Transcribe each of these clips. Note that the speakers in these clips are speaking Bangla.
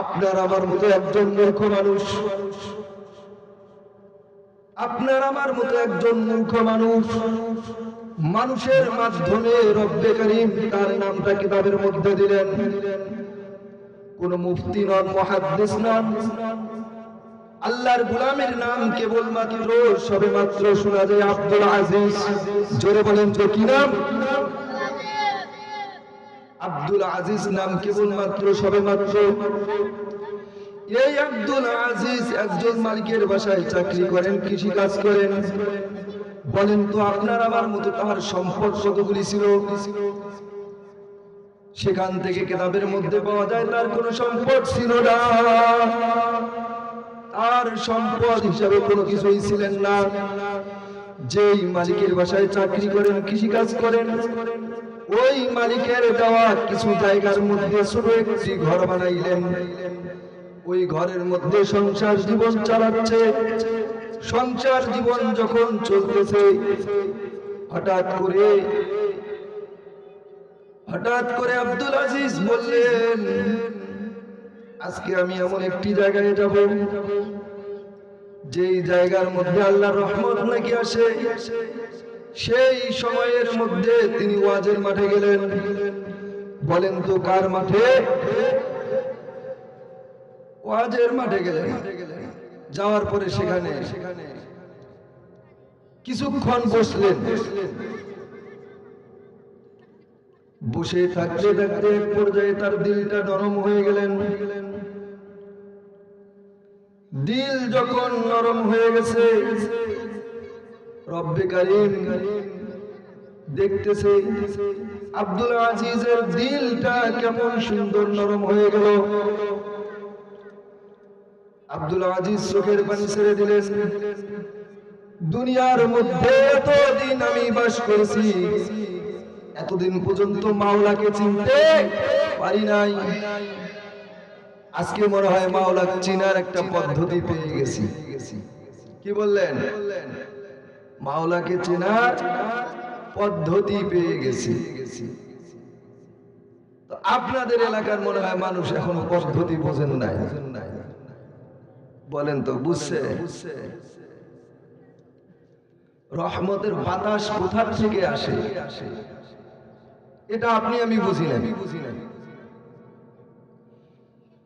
আপনার আমার মতো একজন মূর্খ মানুষ, আপনার আমার মতো একজন মূর্খ মানুষ মানুষের মাধ্যমে রব্বে কারীম তার নামটা কিতাবের মধ্যে দিলেন। কোন মুফতি নন, মুহাদ্দিস নন, আল্লাহর গোলামের নাম কেবলমাত্র সবেমাত্র শোনা যায় আব্দুল আজিজ। জোরে বলেন তো কি নাম? আব্দুল আজিজ নাম কেবলমাত্র সবেমাত্র। এই আব্দুল আজিজ একজন মালিকের বাসায় চাকরি করেন, কৃষি কাজ করেন। বলেন তো আপনার আমার মতো তার সম্পদ কতগুলি ছিল? সেখান থেকে কিতাবের মধ্যে পাওয়া যায় তার কোনো সম্পদ ছিল না। তার সম্পদ হিসাবে কোনো কিছুই ছিলেন না। যেই মালিকের বাসায় চাকরি করেন, কৃষি কাজ করেন, ওই মালিকের দেওয়া কিছু জায়গার মধ্যে ছোট একটি ঘর বানাইলেন। ওই ঘরের মধ্যে সংসার জীবন চালাচ্ছে। সংসার জীবন যখন চলতেছে, হঠাৎ করে আব্দুল আজিজ বললেন, আজকে আমি এমন একটি জায়গায় যাব যেই জায়গার মধ্যে আল্লাহর রহমত নাকি আসে। সেই সময়ের মধ্যে তিনি ওয়াজের মাঠে গেলেন। বলেন তো কার মাঠে? ওয়াজের মাঠে গেলেন। যাওয়ার পরে সেখানে কিছুক্ষণ বসলেন। বসে থাকতে থাকতে এক পর্যায়ে তার দিলটা নরম হয়ে গেলেন। দিল যখন নরম হয়ে গেছে, রব্বে কারীম দেখতেছে আব্দুল আজিজের দিলটা কেমন সুন্দর নরম হয়ে গেল। আব্দুল আজিজ চোখের পানি ছেড়ে দিলেন। দুনিয়ার মধ্যে এতদিন আমি বাস করেছি, এতদিন পর্যন্ত মাওলাকে চিনতে পারি নাই। আজকে মনে হয় মাওলাকে চিনার একটা পদ্ধতি পেয়ে গেছি। কি বললেন? মাওলাকে চেনার পদ্ধতি পেয়ে গেছি। তো আপনাদের এলাকার মনে হয় মানুষ এখনো পদ্ধতি বোঝেন নাই। বলেন তো বুঝছে? রহমতের বাতাস কোথা থেকে আসে এটা আপনি আমি বুঝি না।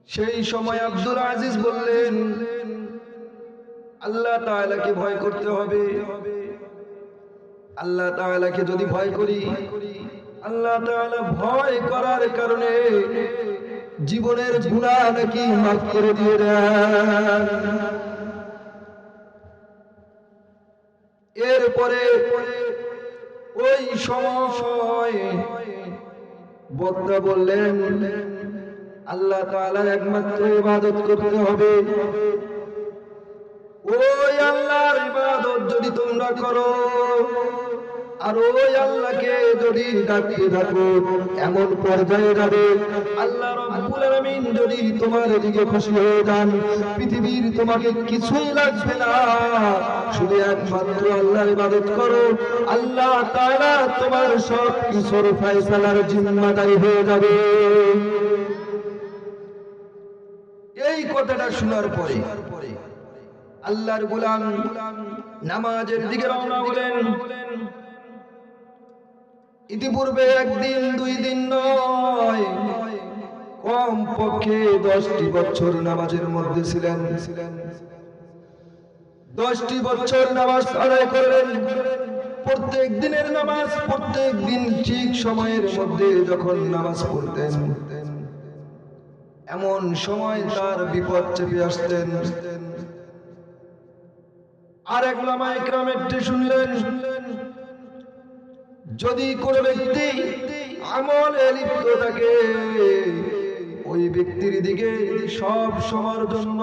সেই সময় আব্দুল আজিজ বললেন, আল্লাহ তাআলাকে ভয় করতে হবে। আল্লাহ তাআলাকে যদি ভয় করি, আল্লাহ তাআলা ভয় করার কারণে জীবনের গুনাহ নাকি মাফ করে দিয়ে দেন। এরপরে ওই সময় বক্তা বললেন, আল্লাহ তাআলার একমাত্র ইবাদত করতে হবে। ওই আল্লাহর ইবাদত যদি তোমরা করো আর ওই আল্লাহকে যদি ডাকতে থাকো, এমন পর্যায়ে যাবে আল্লাহ রাব্বুল আলামিন যদি তোমার দিকে খুশি হয়ে যান, পৃথিবীর তোমাকে কিছুই লাগবে না, শুধু একমাত্র আল্লাহর ইবাদত করো, আল্লাহ তাআলা তোমার সব কিছুর ফয়সালার জিম্মাদারি হয়ে যাবে। এই কথাটা শোনার পরে আল্লাহর গোলাম নামাজের দিকে রওনা হলেন। ইতিপূর্বে একদিন দুই দিন নয়, কম পক্ষে 10টি বছর নামাজের মধ্যে ছিলেন। 10টি বছর নামাজ আদায় করলেন। প্রত্যেক দিনের নামাজ, প্রত্যেক দিন ঠিক সময়ের মধ্যে যখন নামাজ পড়তেন, এমন সময় তার বিপদ চেপে আসতেন। আর এক উলামায়ে কেরামের শুনলেন, যদি কোন ব্যক্তি আমলে লিপ্ত থাকে, ওই ব্যক্তির দিকে সব সময়ের জন্য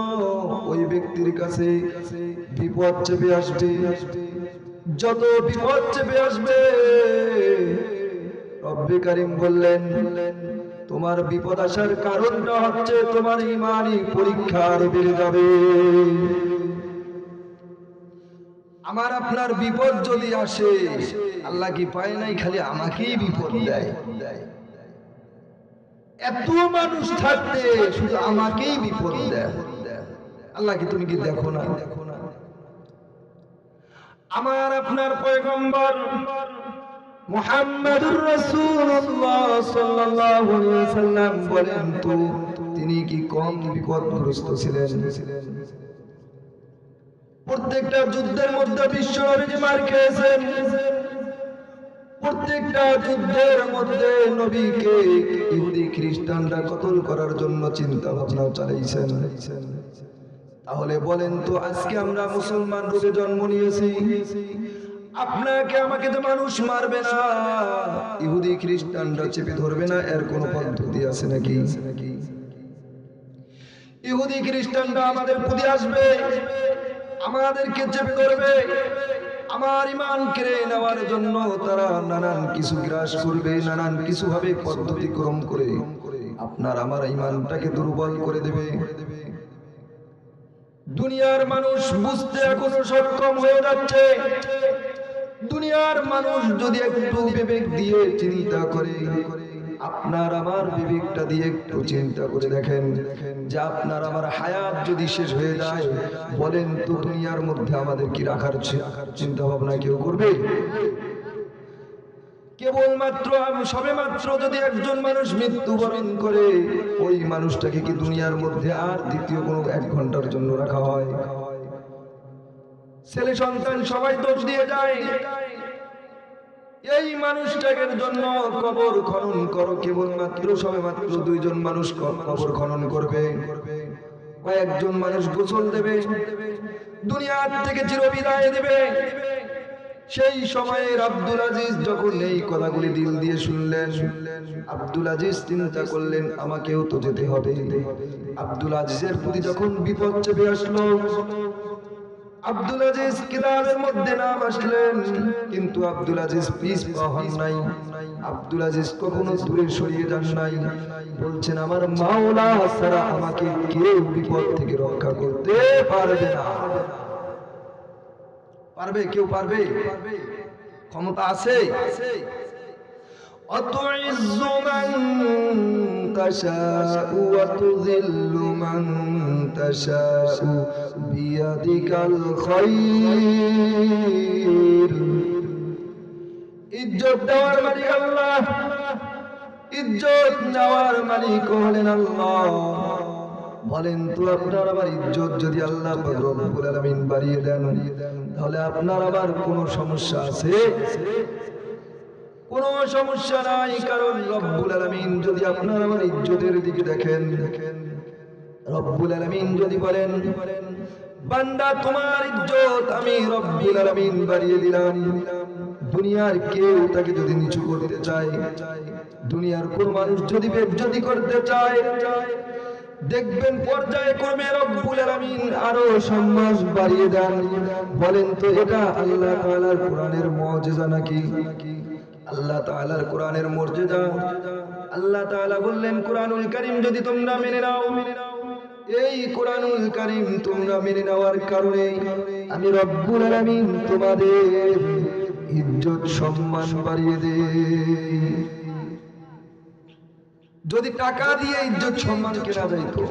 ওই ব্যক্তির কাছে বিপদ চেপে আসবে। যত বিপদ চেপে আসবে, রব্বে কারীম বললেন, তোমার বিপদ আসার কারণটা হচ্ছে তোমার ঈমানি পরীক্ষা আরো বেড়ে যাবে। আমার আপনার বিপদ যদি আসে, আল্লাহ কি পায় নাই খালি আমাকেই বিপদ দেয়? এত মানুষ থাকতে শুধু আমাকেই বিপদ দেয়। আল্লাহকে তুমি কি দেখো না? আমার আপনার পয়গম্বর মুহাম্মাদুর রাসূলুল্লাহ সাল্লাল্লাহু আলাইহি ওয়াসাল্লাম বলেন তো তিনি কি কম বিপদগ্রস্ত ছিলেন? প্রত্যেকটা যুদ্ধের মধ্যে বিশ্বনবী মার খেয়েছেন। প্রত্যেকটা যুদ্ধের মধ্যে নবীকে ইহুদি খ্রিস্টানরা কতল করার জন্য চিন্তা ভাবনা চালাইছেন। তাহলে বলেন তো আজকে আমরা মুসলমান রূপে জন্ম নিয়েছি, আপনাকে আমাকে তো মানুষ মারবে না, ইহুদি খ্রিস্টানরা চেপে ধরবে না, এর কোন পদ্ধতি আছে নাকি? ইহুদি খ্রিস্টানরা আমাদের প্রতি আসবে, আমাদেরকে চেপে ধরবে, আমার ঈমান কেড়ে নেওয়ার জন্য তারা নানান কিছু গ্রাস করবে, নানান কিছু ভাবে পদ্ধতি ক্রম করে আপনার আমার ঈমানটাকে দুর্বল করে দেবে। দুনিয়ার মানুষ বুঝতে এখনো সক্ষম হয়ে যাচ্ছে। দুনিয়ার মানুষ যদি একটু বিবেক দিয়ে চিন্তা করে, আপনার আমার বিবেকটা দিয়ে একটু চিন্তা করে দেখেন যে আপনার আমার হায়াত যদি শেষ হয়ে যায়, বলেন তো দুনিয়ার মধ্যে আমাদের কি রাখার চিন্তা ভাবনা কেউ করবে? কেবলমাত্র সবে মাত্র যদি একজন মানুষ মৃত্যুবরণ করে, ওই মানুষটাকে কি দুনিয়ার মধ্যে আর দ্বিতীয় কোনো 1 ঘন্টার জন্য রাখা হয়? ছেলে সন্তান সবাই দোষ দিয়ে যায়, এই মানুষটাকে জন্য কবর খনন করো। কেবলমাত্র সবে মাত্র 2 জন মানুষ কবর খনন করবে, কয়েকজন মানুষ গোসল দেবে, দুনিয়ার থেকে চিরবিদায় দেবে। সেই সময়ের আব্দুল আজিজ যখন এই কথাগুলি দিল দিয়ে শুনলেন, আব্দুল আজিজ চিন্তা করলেন আমাকেও তো যেতে হবে। আব্দুল আজিজের প্রতি যখন বিপদ চেপে আসলো, আব্দুল আজিজ কিতাবের মধ্যে নাম আসলেন, কিন্তু আব্দুল আজিজ পিছপা হন নাই। আব্দুল আজিজ কখনো দূরে সরিয়ে যান নাই। বলছেন আমার মাওলা ছাড়া আমাকে কেউ বিপদ থেকে রক্ষা করতে পারবে না। পারবে? কেউ পারবে? ক্ষমতা আছে? অতুইজ্জু মান তাশাউ ওয়া তুযিল্লু মান তাশাউ বিয়াদিকাল খায়র। ইজ্জত দেওয়ার মালিক আল্লাহ, ইজ্জত নেওয়ার মালিক হলেন আল্লাহ। বলেন তো আপনার আবার ইজ্জত যদি আল্লাহ রব্বুল আলামিন বাড়িয়ে দেন, তাহলে আপনার আবার কোনো সমস্যা আছে? কোনো সমস্যা নাই, কারণ রব্বুল আলামিন যদি আপনার আমার ইজ্জতের দিকে দেখেন, রব্বুল আলামিন যদি বলেন বান্দা তোমার ইজ্জত আমি রব্বুল আলামিন বাড়িয়ে দিলাম, দুনিয়ার কেউ তাকে যদি নিচু করতে চায়, দুনিয়ার কোন মানুষ যদি বেইজ্জতি করতে চায়, দেখবেন পর্যায়ক্রমে রব্বুল আলামিন আরো সম্মান বাড়িয়ে দেন। বলেন তো এটা আল্লাহ তাআলার কোরআনের মুজিজা নাকি? আল্লাহ তাআলার কোরআনের মর্যাদা। আল্লাহ তাআলা বললেন কোরআনুল কারীম যদি তোমরা মেনে নাও, এই কোরআনুল কারীম তোমরা মেনে নেওয়ার কারণে আমি রব্বুল আলামিন তোমাদের ইজ্জত সম্মান বাড়িয়ে দেই। যদি টাকা দিয়ে ইজ্জত সম্মান কেনা যাইতো,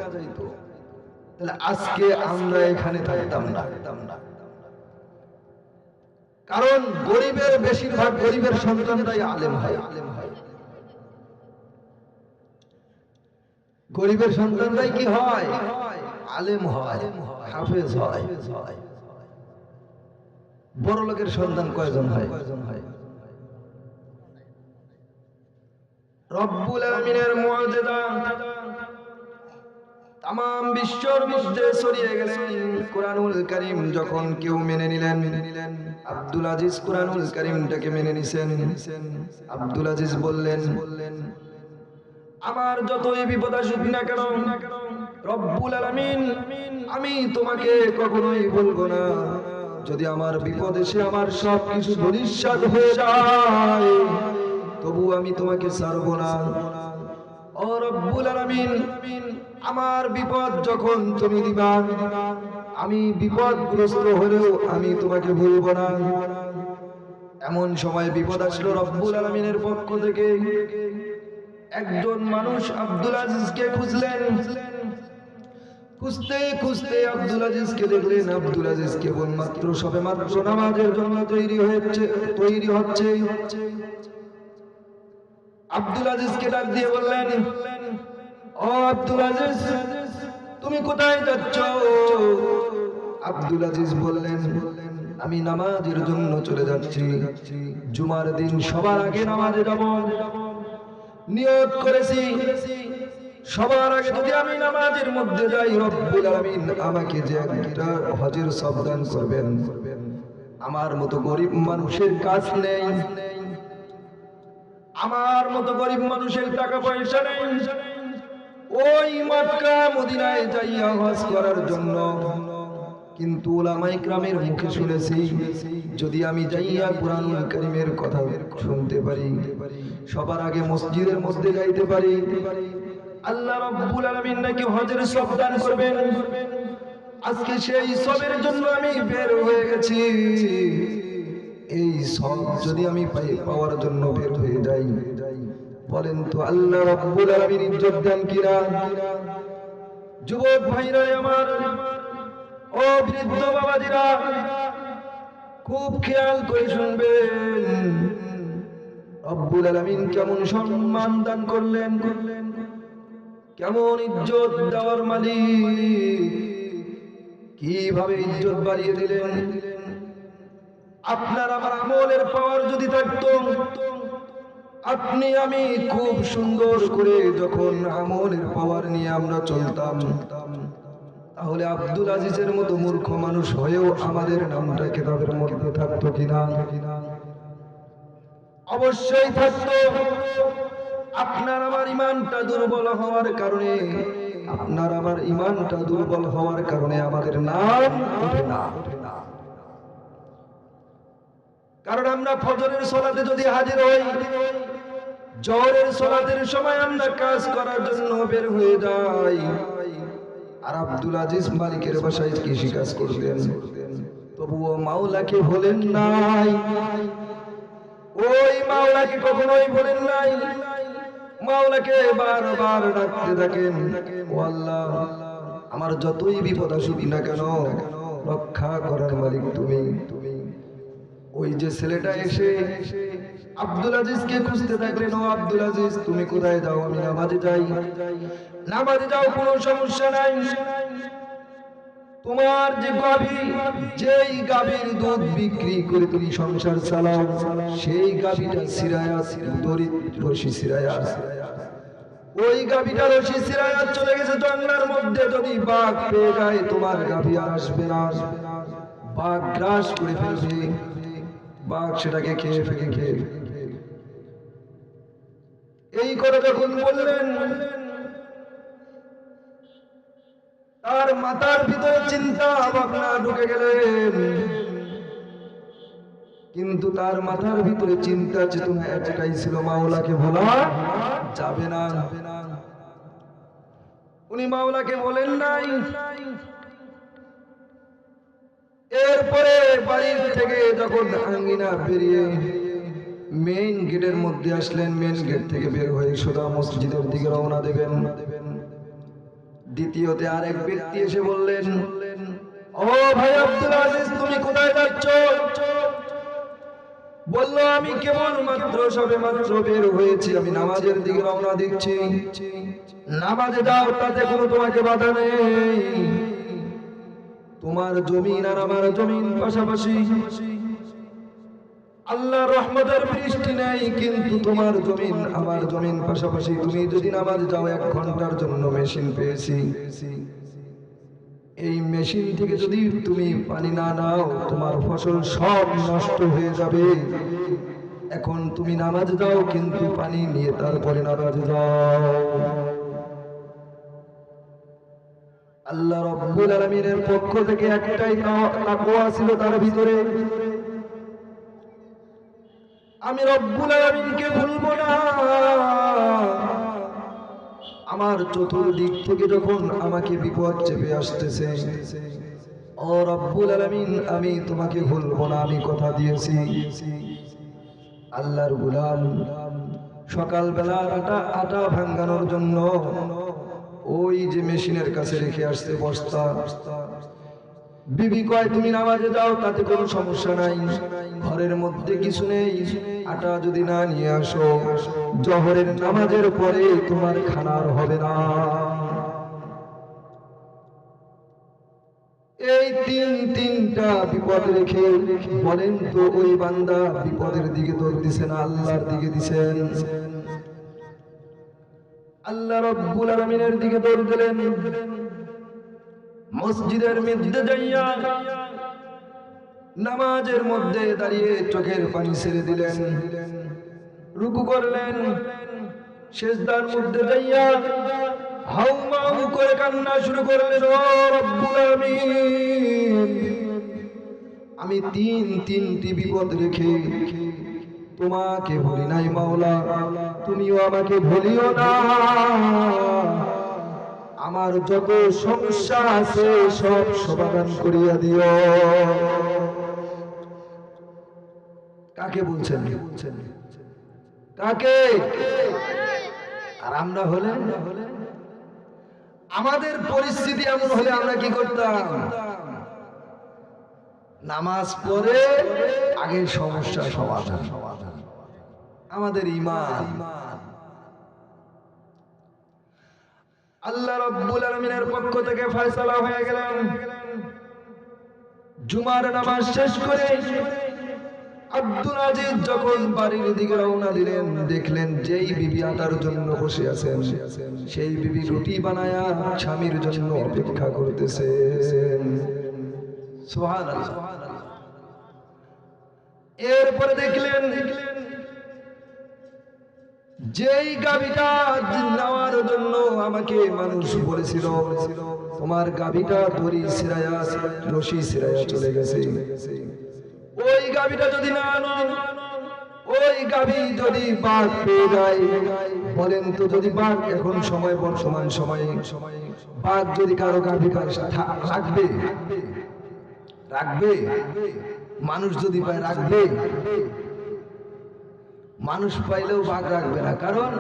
তাহলে আজকে আমরা এখানে থাকতাম না। কারণ গরিবের বেশিরভাগ গরিবের সন্তানরাই আলেম হয়। গরিবের সন্তানরাই কি হয়? আলেম হয়, হাফেজ হয়। বড় লোকের সন্তান কয়জন হয়? রব্বুল আলামিনের মুজিজা তাম বিশ্বর মধ্যে ছড়িয়ে গেলেন। কোরআনুল কারীম যখন কেউ মেনে নিলেন, আব্দুল আজিজ কোরআনুল কারীমটাকে মেনে নিছেন। আব্দুল আজিজ বললেন আমার যতই বিপদ আসুক না কেন রব্বুল আলামিন আমি তোমাকে কখনোই বলবো না। যদি আমার বিপদ এসে আমার সবকিছু ধূলিসাৎ হয়ে যায়, তবু আমি তোমাকে ছাড়বো না। ও রব্বুল আলামিন আমার বিপদ যখন তুমি দিবা, আমি বিপদগ্রস্ত হলেও আমি তোমাকে ভুলবো না। এমন সময় বিপদ আসলো রব্বুল আলামিনের পক্ষ থেকে। একজন মানুষ আব্দুল আজিজকে খুঁজলেন। খুঁজতে খুঁজতে আব্দুল আজিজকে দেখলেন। আব্দুল আজিজ কেবলমাত্র সবেমাত্র নামাজের জন্য তৈরি হচ্ছে। আব্দুল আজিজকে ডাক দিয়ে বললেন, ও আব্দুল আজিজ, তুমি কোথায় যাচ্ছ? আব্দুল আজিজ বললেন, আমি নামাজের জন্য চলে যাচ্ছি। জুমার দিন সবার আগে নামাজে যাব, নিয়ত করেছি। সবার আগে যদি আমি নামাজের মধ্যে যাই, রব্বুল আলামিন আমাকে যে একটা হজের সওয়াব দান করবেন। আমার মতো গরিব মানুষের কাজ নেই, আমার মতো গরিব মানুষের টাকা পয়সা নেই ওই মক্কা মদিনায় যাইয়া হজ করার জন্য। কিন্তু উলামায়ে কেরামের মুখে শুনেছি, যদি আমি যাইয়া কুরআনুল কারীমের কথা শুনতে পারি, সবার আগে মসজিদের মধ্যে যাইতে পারি, আল্লাহ রাব্বুল আলামিন নাকি হজের সওয়াব দান করবেন। আজকে সেই সওয়াবের জন্য আমি বের হয়ে গেছি। এই সওয়াব যদি আমি পাওয়ার জন্য বের হয়ে যাই, বলেন তো আল্লাহ রাব্বুল আলামিন ইজ্জত দেন কিনা? যুবক ভাইরা আমার, ও বৃদ্ধ বাবাজিরা, খুব খেয়াল করে শুনবেন। রব্বুল আলামিন কেমন সম্মান দান করলেন, কেমন ইজ্জত দেওয়ার মালিক, কিভাবে ইজ্জত বাড়িয়ে দিলেন। আপনার আমার আমলের পাওয়ার যদি থাকতো, আপনি আমি খুব সুন্দর করে যখন আমলের পাওয়ার নিয়ে আমরা চলতাম, তাহলে আব্দুল আজিজের মতো মূর্খ মানুষ হয়েও আমাদের নামটা কিতাবের মধ্যে থাকতো কিনা? অবশ্যই থাকতো। আপনার আমার ইমানটা দুর্বল হওয়ার কারণে, আপনার আমার ইমানটা দুর্বল হওয়ার কারণে আমাদের নাম ওঠে না। কারণ আমরা ফজরের সালাতে যদি হাজির হই, জোহরের সালাতের সময় আমরা কাজ করার জন্য বের হয়ে যাই, আর আব্দুল আজিজ মালিকের বাসায় কৃষি কাজ করতেন, তবুও মাওলাকে ভোলেন নাই। ওই মাওলাকে কখনোই ভোলেন নাই। মাওলাকে বারবার ডাকতে থাকেন, ও আল্লাহ, আমার যতই বিপদ আসুক না কেন, রক্ষা করার মালিক তুমি। ওই যে ছেলেটা এসে আব্দুল আজিজকে খুঁজতে থাকলেন, ও আব্দুল আজিজ, তুমি কোথায় যাও? আমি নামাজে যাই। নামাজে যাও, কোনো সমস্যা নাই। তোমার যে গাভী, যেই গাভীর দুধ বিক্রি করে তুমি সংসার চালাও, সেই গাভীটা সিরায়া রশি সিরায়া, ওই গাভীটা রশি সিরায়া চলে গেছে জঙ্গলের মধ্যে। যদি বাঘ পেয়ে যায়, তোমার গাভী আর আসবে না, বাঘ গ্রাস করে ফেলবে, বাঘ সেটাকে খেয়ে ফেলবে। এই করে যখন বললেন, তার মাথার ভিতরে চিন্তা ভাবনা ঢুকে গেলেন। কিন্তু তার মাথার ভিতরে চিন্তা চেতনা একটাই ছিল, মাওলাকে ভোলা যাবে না। উনি মাওলাকে বলেন নাই। এরপরে বাড়ির থেকে যখন আঙ্গিনা বেরিয়ে মেইন গেটের মধ্যে আসলেন, মেইন গেট থেকে বের হয়ে সোজা মসজিদের দিকে রওনা দেবেন। দ্বিতীয়তে আরেক ব্যক্তি এসে বললেন, ও ভাই আব্দুল আজিজ, তুমি কোথায় যাচ্ছ? বলল, আমি কেবল মাত্র সবে মাত্র বের হয়েছি, আমি নামাজের দিকে রওনা দিচ্ছি। নামাজে যাও, তাতে কোনো তোমাকে বাধা নেই। তোমার জমিন আর আমার জমিন পাশাপাশি, আল্লাহর রহমতের বৃষ্টি নেই, কিন্তু তোমার জমিন আমার জমিন পাশাপাশি। তুমি যদি নামাজ যাও, 1 ঘন্টার জন্য মেশিন পেয়েছি। এই মেশিন থেকে যদি তুমি পানি না নাও, তোমার ফসল সব নষ্ট হয়ে যাবে। এখন তুমি নামাজ যাও, কিন্তু পানি নিয়ে তারপরে নামাজ যাও। আল্লাহ রাব্বুল আলামিনের পক্ষ থেকে একটাই তাকওয়া ছিল তার ভিতরে, আমি রব্বুল আলামিনকে ভুলবো না। আমার চতুর্দিক থেকে যখন আমাকে বিপদ চেপে আসতেছে, ও রব্বুল আলামিন, আমি তোমাকে ভুলবো না, আমি কথা দিয়েছি। আল্লাহর গোলাম, সকালবেলার আটা ভাঙানোর জন্য ওই যে মেশিনের কাছে রেখে আসছে বস্তা। বিবি কয় তুমি নামাজে যাও, তাতে কোনো সমস্যা নাই, ঘরের মধ্যে কিছু নেই, আটা যদি না নিয়ে আসো জোহরের নামাজের পরে তোমার খানার হবে না। এই তিনটা বিপদ রেখে বলেন তো ওই বান্দা বিপদের দিকে দৌড় দিছেন আল্লাহর দিকে দিছেন? আল্লাহ রাব্বুল আলামিনের দিকে দৌড় দিলেন। মসজিদের মধ্যে যাইয়া নামাজের মধ্যে দাঁড়িয়ে চোখের পানি ছেড়ে দিলেন, রুকু করলেন, সিজদার মধ্যে যাইয়া হাউমাউ করে কান্না শুরু করলেন, ও রব্বুল আলামিন, আমি তিনটি বিপদ রেখে তোমাকে ভুলি নাই মাওলা, তুমিও আমাকে ভুলিও না। আমার যত সমস্যা আছে সব সমাধান করিয়া দিও। কাকে বলছেন? কাকে? আর আমরা হলে আমাদের পরিস্থিতি এমন হলে আমরা কি করতাম? নামাজ পড়ে আগে সমস্যা সমাধান। আমাদের ঈমান। আল্লাহ রাব্বুল আলামিনের পক্ষ থেকে ফয়সালা হয়ে গেলেন। জুমার নামাজ শেষ করে আব্দুল আজিজ যখন বাড়ির দিকে রওনা দিলেন, দেখলেন যেই বিবি আটার জন্য বসে আছেন সেই বিবি রুটি বানায়া স্বামীর জন্য অপেক্ষা করতেছেন। সুবহানাল্লাহ। এরপরে দেখলেন যেই গাভীটা নেওয়ার জন্য আমাকে মানুষ বলেছিল তোমার গাভীটা দড়ি ছিঁড়ায়া রশি ছিঁড়ায়া চলে গেছে, ওই গাভীটা যদি না আনো, ওই গাভী যদি বাঘ পেয়ে যায়, বলেন তো যদি বাঘ এখন সময় বর্তমান সময়ে বাঘ যদি কারো গাভী রাখবে? রাখবে? মানুষ যদি পায় রাখবে? মানুষ পাইলেও বাঘ রাখবে না, কারণ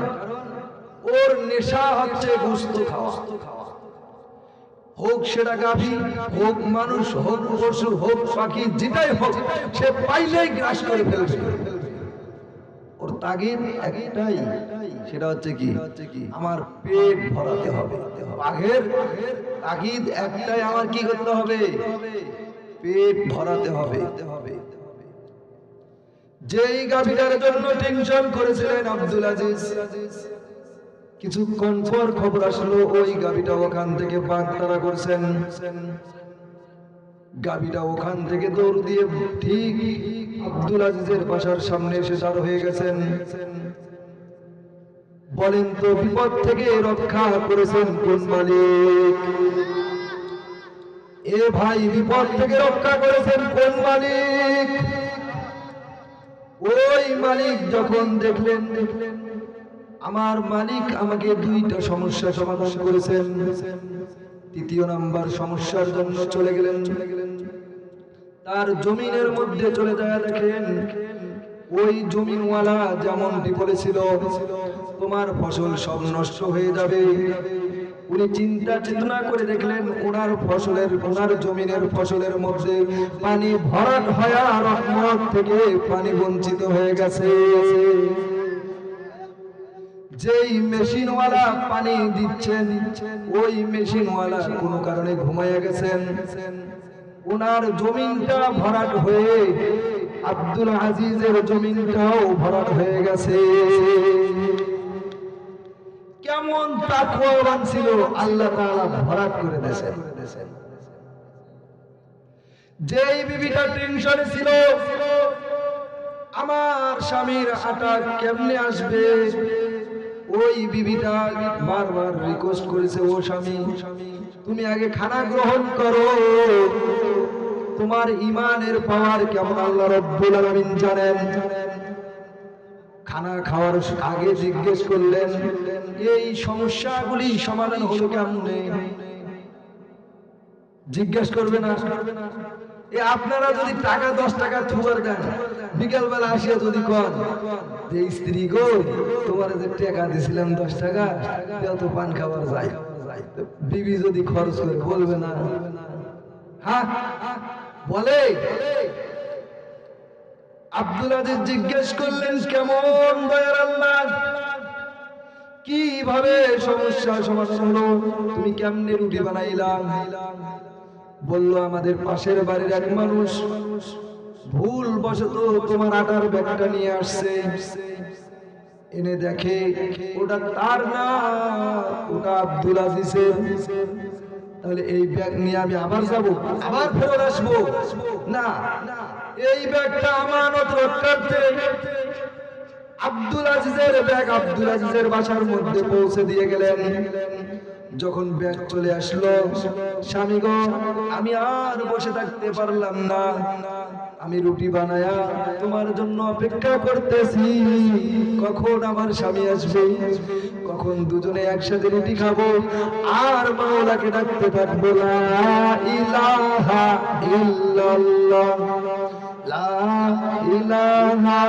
ওর নেশা হচ্ছে গোশত খাওয়া। হোক সেটা গাভী, হোক মানুষ, হোক পশু, হোক পাখি, যেটাই হোক সে পাইলেই গ্রাস করে ফেলবে। ওর তাগিদ একটাই, সেটা হচ্ছে কি? আমার পেট ভরাতে হবে। বাঘের তাগিদ একটাই, আমার কি করতে হবে? পেট ভরাতে হবে। যেই গাভীটার জন্য টেনশন করেছিলেন আব্দুল আজিজ, কিছুক্ষণ পর খবর আসলো ওই গাভীটা ওখান থেকে বাঘ তাড়া করছেন। গাভীটা ওখান থেকে দৌড় দিয়ে ঠিক আব্দুল আজিজের বাসার সামনে এসে দাঁড় হয়ে গেছেন। বলেন তো বিপদ থেকে রক্ষা করেছেন কোন মালিক? এ ভাই, বিপদ থেকে রক্ষা করেছেন কোন মালিক? ওই মালিক যখন দেখলেন আমার মালিক আমাকে দুইটা সমস্যা সমাধান করেছেন, তৃতীয় নাম্বার সমস্যার জন্য চলে গেলেন তার জমিনের মধ্যে চলে যায়। দেখেন ওই জমিনওয়ালা যেমনটি বলেছিল তোমার ফসল সব নষ্ট হয়ে যাবে, উনি চিন্তা চেতনা করে দেখলেন ওনার ফসলের, ওনার জমিনের ফসলের মধ্যে পানি ভরাট হয়ে রহমত থেকে পানি বঞ্চিত হয়ে গেছে। যেই মেশিনওয়ালা পানি দিচ্ছেন ওই মেশিনওয়ালা কোনো কারণে ঘুমাইয়া গেছেন, ওনার জমিনটা ভরাট হয়ে আব্দুল আজিজের জমিনটাও ভরাট হয়ে গেছে। কেমন তাকওয়াবান ছিল, আল্লাহ তাআলা ভরাট করে দিয়েছেন। যেই বিবিটা টেনশনে ছিল আমার স্বামীর আটা কেমনে আসবে, ওই বিবিটা বারবার রিকোয়েস্ট করেছে, ও স্বামী তুমি আগে খানা গ্রহণ করো, তোমার ঈমানের পাওয়ার কেমন আল্লাহ রাব্বুল আলামিন জানেন। খানা খাওয়ার আগে জিজ্ঞেস করলেন এই সমস্যাগুলি সমাধান হলো কেমনে? জিজ্ঞেস করবে না? আপনারা যদি টাকা 10 টাকা থুয়ার দেন, বিকালবেলা আসিয়া যদি কন যে স্ত্রী গো তোমার যে টাকা দিছিলাম 10 টাকা তো পান খাবার যায়, বিবি যদি খরচ করে বলবে না? হ্যাঁ বলে। আব্দুল আজিজ জিজ্ঞেস করলেন কেমন দয়ার আল্লাহ, কিভাবে সমস্যা সমাধান হলো, তুমি কেমনে রুটি বানাইলাম? বলল আমাদের পাশের বাড়ির এক মানুষ ভুল বশত তোমার আটার ব্যাগটা নিয়ে আসছে, এনে দেখে ওটা তার না, ওটা আব্দুল আজিজের। তাহলে এই ব্যাগ নিয়ে আমি আবার যাব, আবার ফেরত আসবো না, এই ব্যাগটা আমানত রক্ষার্থে আব্দুল আজিজের ব্যাগ আব্দুল আজিজের বাসার মধ্যে পৌঁছে দিয়ে গেলেন। যখন ব্যাগ চলে আসলো, স্বামী গো আমি আর বসে থাকতে পারলাম না, আমি রুটি বানায়া তোমার জন্য অপেক্ষা করতেছি, কখন আমার স্বামী আসবে, কখন দুজনে একসাথে রুটি খাবো আর মাওলাকে ডাকতে থাকবো লা ইলাহা ইল্লাল্লাহ, লা ইলাহা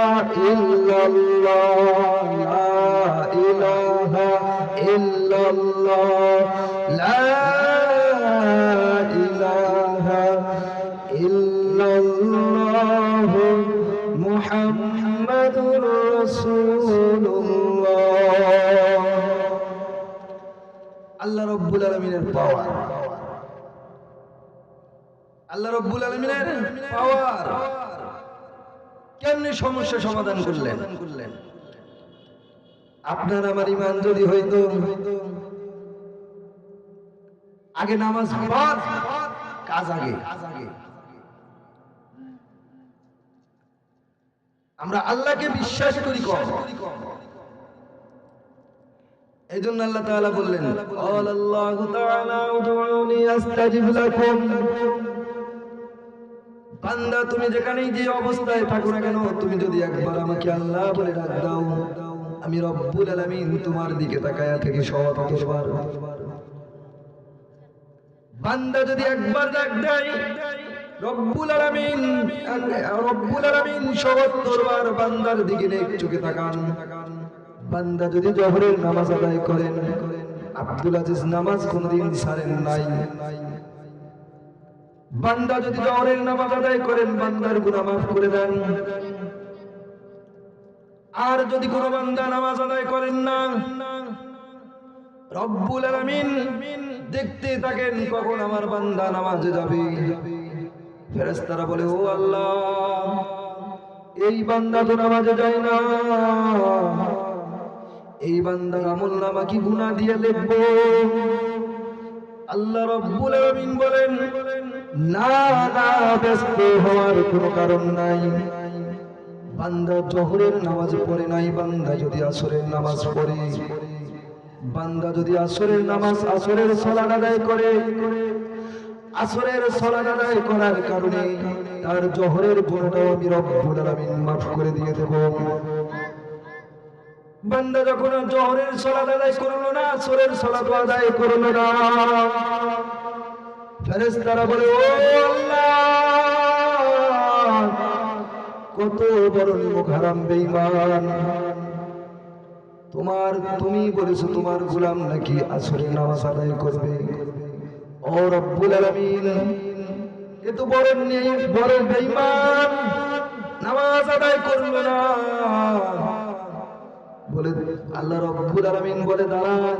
ইল্লাল্লাহ, লা ইলাহা ইল্লাল্লাহ, লা ইলাহা ইল্লাল্লাহ মুহাম্মাদুর রাসূলুল্লাহ। আল্লাহ রাব্বুল আলামিনের পাওয়ার, আল্লাহ রাব্বুল আলামিনের পাওয়ার। কেমনে সমস্যা সমাধান করলেন? আপনার আমার ঈমান যদি হইতো, আগে নামাজ বাদ, কাজ আগে। আমরা আল্লাহকে বিশ্বাস করি কম, এই জন্য আল্লাহ তাআলা বললেন আল্লাহু তাআলা উদউনি আস্তাজিব লাকুম। বান্দা তুমি যেখানেই যে অবস্থায় থাকো না কেন, তুমি যদি একবার আমাকে আল্লাহ বলে ডাক দাও, আমি রব্বুল আলামিন তোমার দিকে তাকায়া থেকে ৭০ বার। বান্দা যদি একবার ডাক দেয়, রব্বুল আলামিন ৭০ বার বান্দার দিকে নেক চোখে তাকান। বান্দা যদি জোহরের নামাজ আদায় করেন, আব্দুল আজিজ নামাজ কোনদিন ছাড়েন নাই। বান্দা যদি জোহরের নামাজ আদায় করেন, বান্দার গুনাহ মাফ করে দেন। আর যদি কোনো বান্দা নামাজ আদায় করেন না, রব্বুল আলামিন দেখতে থাকেন কখন আমার বান্দা নামাজে যাবে। ফেরেশতারা বলে ও আল্লাহ, এই বান্দা তো নামাজে যায় না, এই বান্দার আমলনামা কি গুনাহ দিয়ে লিখবো? আল্লাহ রাব্বুল আলামিন বলেন না না, ব্যস্ত হওয়ার কোনো কারণ নাই। বান্দা জোহরের নামাজ পড়ে নাই, বান্দা যদি আসরের নামাজ পড়ে, বান্দা যদি আসরের নামাজ আসরের সালাত আদায় করে, আসরের সালাত আদায় করার কারণে তার জোহরের গুনাহটাও আমি রব্বুল আলামিন মাফ করে দিয়ে দেব। বান্দা যখন জোহরের সালাত আদায় করলো না, আসরের সালাত আদায় করলো না, ফেরেশতারা বলে ও আল্লাহ, কত বড় নিমক হারাম বেঈমান, তুমি বলেছো তোমার গোলাম নাকি আসরের নামাজ আদায় করবে। ও রব্বুল আলামিন, এ তো বড় বেঈমান, নামাজ আদায় করলো না। বলে আল্লাহ রব্বুল আলামিন বলে দাঁড়ান,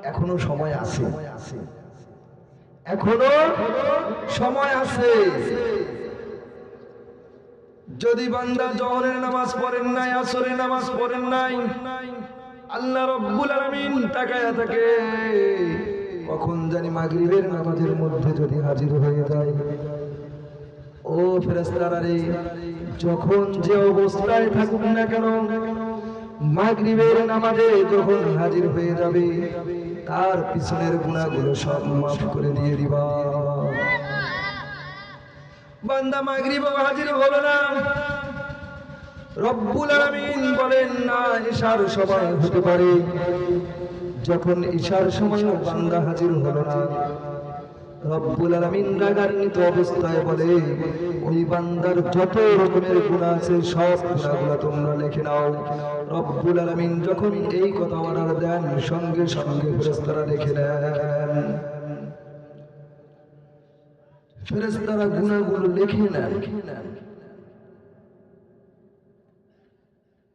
এখনো সময় আছে, এখনো সময় আছে। যদি বান্দা জোহরের নামাজ পড়েন নাই, আসরের নামাজ পড়েন নাই, আল্লাহ রব্বুল আলামিন তাকায়া থাকে কখন জানি মাগরিবের নামাজের মধ্যে যদি হাজির হয়ে যায়। ও ফেরেশতারা রে, যখন যে অবস্থায় থাকুক না কেন, মাগরিবের নামাজে যখন হাজির হয়ে যাবে, তার পিছনের গুনাহগুলো সব মাফ করে দিয়ে দিবা। বান্দা মাগরিবে হাজির হলো না, রব্বুল আলামিন বলেন না, ইশার সময় হতে পারে। যখন ইশার সময় বান্দা হাজির হলো না, রব্বুল আলামিন রাগান্বিত অবস্থায় বলে, ওই বান্দার যত রকমের গুনাহ আছে সব গুনাহগুলো তোমরা লিখে নাও। রব্বুল আলামিন যখন এই কথা অর্ডার দেন, সঙ্গে সঙ্গে ফেরেশতারা লিখে নেন। ফেরেশতারা গুনাহগুলো লিখে নেন।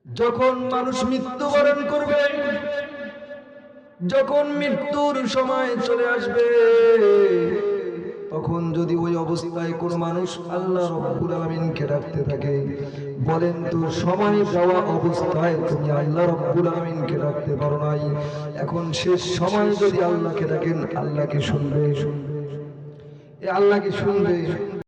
যখন মানুষ মৃত্যুবরণ করবে, যখন মৃত্যুর সময় চলে আসবে, তখন যদি ওই অবস্থায় কোনো মানুষ আল্লাহ রাব্বুল আলামিনকে ডাকতে থাকে, বলেন তো সময় যাওয়া অবস্থায় তুমি আল্লাহ রাব্বুল আলামিনকে ডাকতে পারো নাই, এখন শেষ সময় যদি আল্লাহকে ডাকেন, আল্লাহকে শুনবে? আল্লাহকে শুনবে?